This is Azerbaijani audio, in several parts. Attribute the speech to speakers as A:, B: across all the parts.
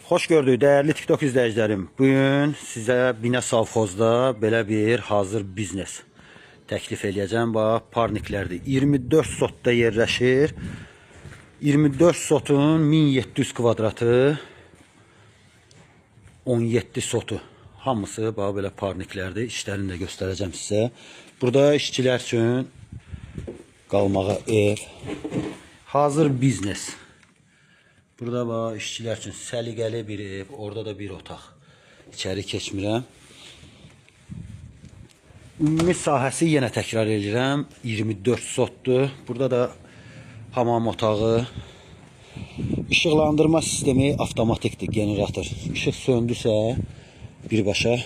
A: Hoş gördük değerli TikTok izleyicilerim. Bugün size Binə Savxozda belə bir hazır biznes təklif edəcəm. Bax, parniklərdir. 24 sotda yerləşir. 24 sotun 1700 kvadratı, 17 sotu. Hamısı bax belə parniklərdir. İşlərini də göstərəcəm sizə. Burada işçilər üçün qalmağa ev. Hazır biznes. Burada bax, işçilər üçün səliqəli bir ev, orada da bir otaq. İçəri keçmirəm. Ümumi sahəsi yenə təkrar edirəm, 24 sotdur. Burada da hamam otağı. İşıqlandırma sistemi avtomatikdir, generator. İşıq söndüsə birbaşa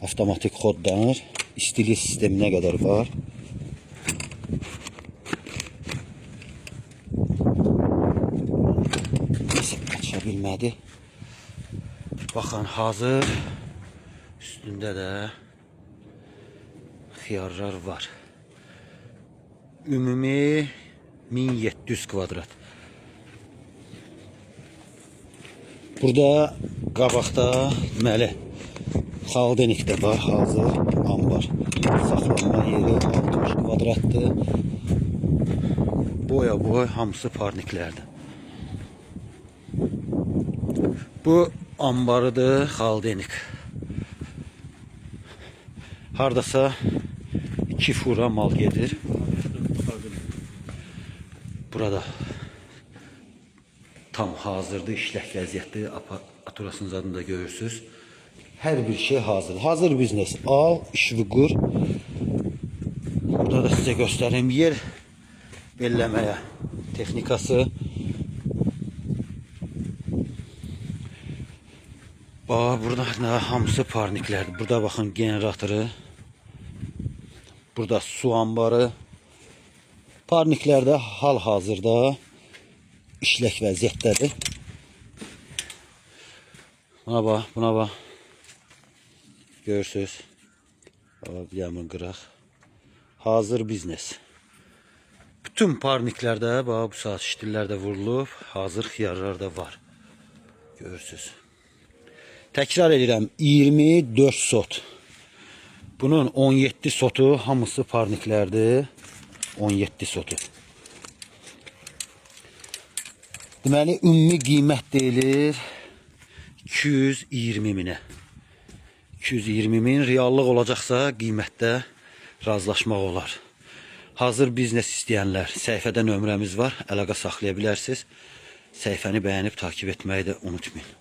A: avtomatik kodlanır. İstilik sistemi nə qədər var? Bilmədi. Baxın, hazır. Üstündə də xiyarlar var. Ümumi 1700 kvadrat. Burada qabaqda deməli xaldenik də var, hazır ambar. Saxlanma yeri 60 kvadratdır. Boya boy hamısı parniklərdir. Bu ambarıdır, xaldenik. Hardasa 2 fura mal gedir. Burada tam hazırdır, işlək vəziyyətdir. Aparaturasının zadını da görürsünüz. Hər bir şey hazır. Hazır biznes. Al, işvi qur. Burada da sizə göstərim yer belləməyə texnikası. Bax, burada hamısı parniklərdir. Burada baxın, generatoru. Burada su ambarı. Parniklərdə hal-hazırda işlək vəziyyətdədir. Buna bax, buna bax. Görürsünüz. Yağmur qıraq. Hazır biznes. Bütün parniklərdə bax, bu saat ştillər də vurulub. Hazır xiyarlar da var. Görürsünüz. Təkrar edirəm, 24 sot. Bunun 17 sotu hamısı parniklərdir. 17 sotu. Deməli, ümumi qiymət deyilir 220 minə. 220 min reallıq olacaqsa qiymətdə razılaşmaq olar. Hazır biznes istəyənlər, səhifədə nömrəmiz var, əlaqə saxlaya bilərsiniz. Səhifəni bəyənib takip etməyi də unutmayın.